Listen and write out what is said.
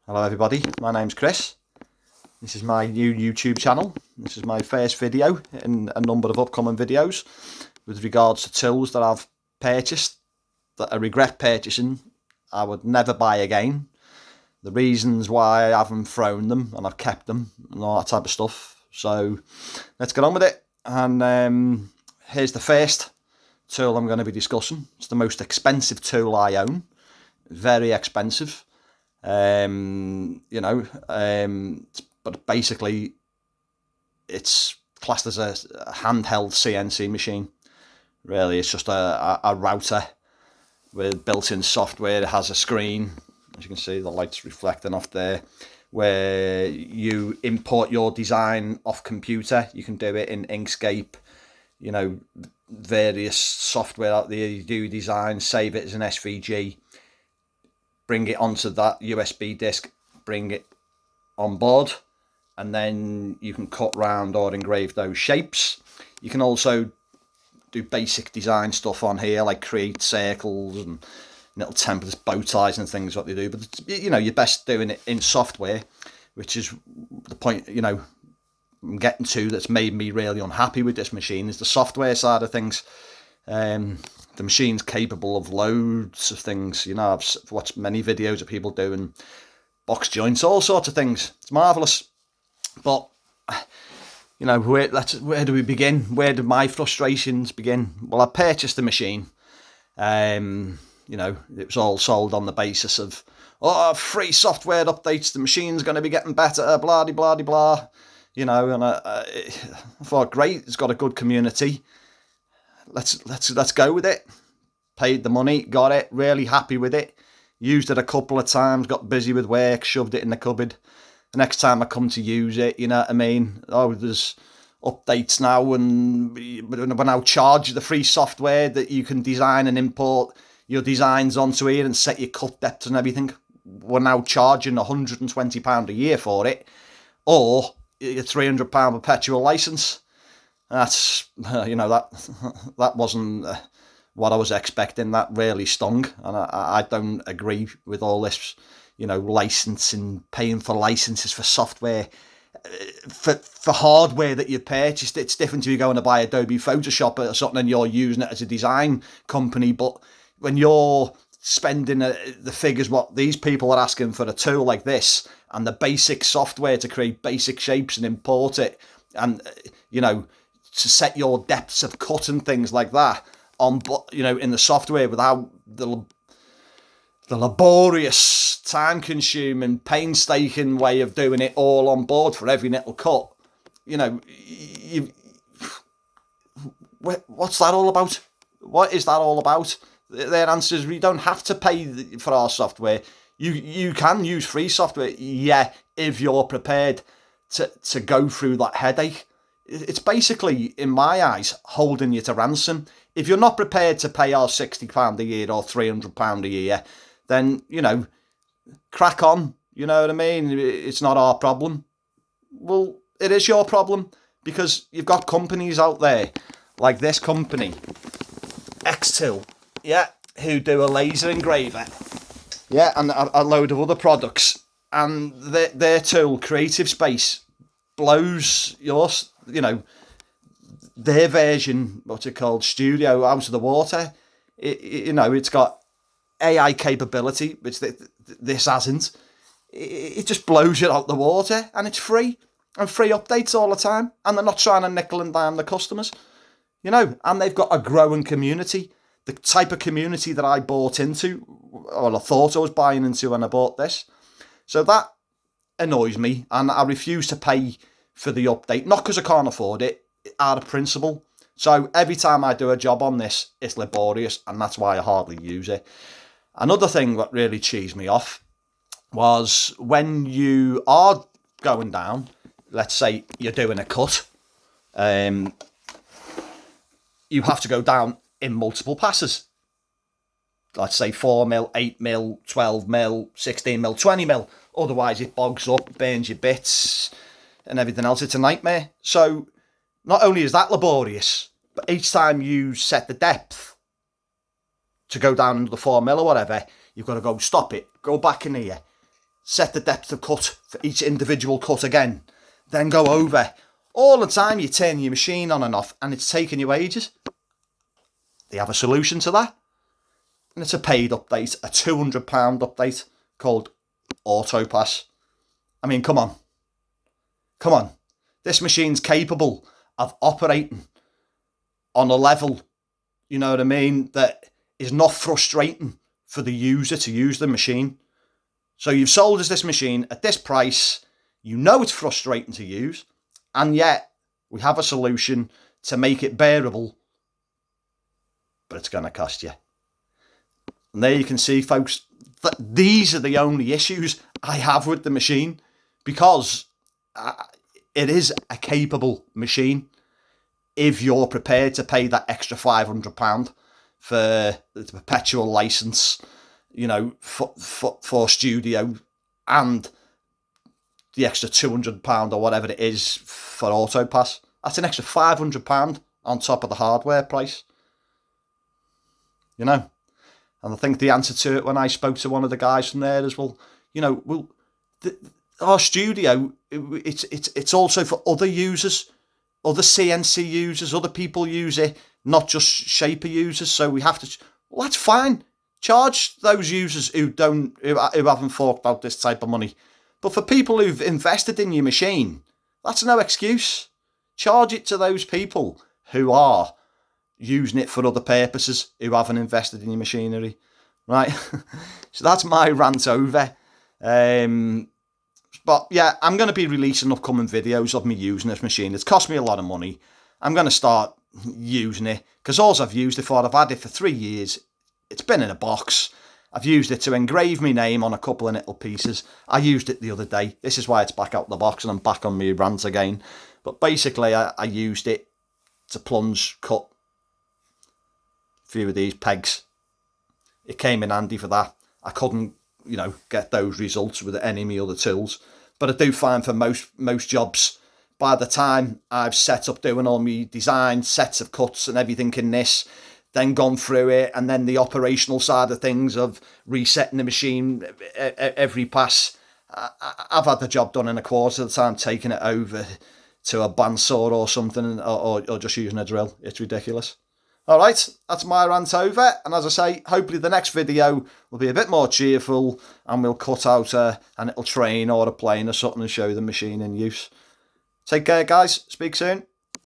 Hello everybody, my name's Chris. This is my new YouTube channel. This is my first video in a number of upcoming videos with regards to tools that I've purchased that I regret purchasing. I would never buy again. The reasons why I haven't thrown them and I've kept them and all that type of stuff. So let's get on with it. And here's the first tool I'm going to be discussing. It's the most expensive tool I own. Very expensive. But basically it's classed as a handheld CNC machine. Really, it's just a router with built-in software. It has a screen, as you can see, the light's reflecting off there, where you import your design off computer. You can do it in Inkscape, various software out there. You do design, save it as an SVG, bring it onto that USB disk, bring it on board, and then you can cut round or engrave those shapes. You can also do basic design stuff on here, like create circles and little templates, bow ties and things, what they do. But you're best doing it in software, which is the point I'm getting to that's made me really unhappy with this machine, is the software side of things. The machine's capable of loads of things. I've watched many videos of people doing box joints, all sorts of things. It's marvellous. But, where do we begin? Where do my frustrations begin? Well, I purchased the machine. It was all sold on the basis of, free software updates, the machine's going to be getting better, blah, blah, blah, blah. And I thought, great, it's got a good community. Let's go with it. Paid the money, got it, really happy with it. Used it a couple of times, got busy with work, shoved it in the cupboard. The next time I come to use it, you know what I mean? There's updates now, and we're now charge the free software that you can design and import your designs onto here and set your cut depths and everything. We're now charging £120 a year for it, or a £300 perpetual license. That's, that wasn't what I was expecting. That really stung, and I don't agree with all this, licensing, paying for licenses for software, for hardware that you purchased. It's different if you're going to buy Adobe Photoshop or something and you're using it as a design company, but when you're spending the figures what these people are asking for a tool like this, and the basic software to create basic shapes and import it, and to set your depths of cut and things like that on, in the software, without the laborious, time-consuming, painstaking way of doing it all on board for every little cut. What's that all about? What is that all about? Their answer is, we don't have to pay for our software. You can use free software, if you're prepared to go through that headache. It's basically, in my eyes, holding you to ransom. If you're not prepared to pay our £60 a year or £300 a year, then, crack on. You know what I mean? It's not our problem. Well, it is your problem, because you've got companies out there, like this company, Xtool, who do a laser engraver, and a load of other products. And their tool, Creative Space, blows yours. Their version, what's it called, Studio, out of the water. It's got AI capability, which this hasn't. It just blows it out the water, and it's free, and free updates all the time, and they're not trying to nickel and dime the customers, and they've got a growing community, the type of community that I bought into, or I thought I was buying into when I bought this. So that annoys me, and I refuse to pay for the update, not because I can't afford it, out of principle. So every time I do a job on this, it's laborious, and that's why I hardly use it. Another thing that really cheesed me off was when you are going down, let's say you're doing a cut, you have to go down in multiple passes. Let's say 4mm, 8mm, 12mm, 16mm, 20mm. Otherwise it bogs up, burns your bits and everything else. It's a nightmare. So not only is that laborious, but each time you set the depth to go down into the 4mm or whatever, you've got to go, stop it, go back in here, set the depth of cut for each individual cut again, then go over. All the time you turn your machine on and off and it's taking you ages. They have a solution to that. And it's a paid update, a £200 update called AutoPass. I mean, come on. Come on. This machine's capable of operating on a level, you know what I mean, that is not frustrating for the user to use the machine. So you've sold us this machine at this price. You know it's frustrating to use. And yet we have a solution to make it bearable. But it's going to cost you. And there you can see, folks, that these are the only issues I have with the machine. Because it is a capable machine. If you're prepared to pay that extra £500 for the perpetual license, you know, for studio, and the extra £200 or whatever it is for AutoPass, that's an extra £500 on top of the hardware price. You know, and I think the answer to it when I spoke to one of the guys from there is, well, you know, our studio, it's also for other users. Other CNC users, other people use it, not just Shaper users. So we have to. Well, that's fine. Charge those users who haven't forked out this type of money. But for people who've invested in your machine, that's no excuse. Charge it to those people who are using it for other purposes, who haven't invested in your machinery, right? So that's my rant over. But yeah, I'm going to be releasing upcoming videos of me using this machine. It's cost me a lot of money. I'm going to start using it because all I've used it for, I've had it for 3 years. It's been in a box. I've used it to engrave my name on a couple of little pieces. I used it the other day. This is why it's back out the box and I'm back on my rant again. But basically, I used it to plunge cut a few of these pegs. It came in handy for that. I couldn't, you know, get those results with any of my other tools. But I do find for most jobs, by the time I've set up doing all my design, sets of cuts and everything in this, then gone through it, and then the operational side of things of resetting the machine every pass, I've had the job done in a quarter of the time, taking it over to a bandsaw or something, or just using a drill. It's ridiculous. All right, that's my rant over. And as I say, hopefully the next video will be a bit more cheerful and we'll cut out a little train or a plane or something and show the machine in use. Take care, guys. Speak soon.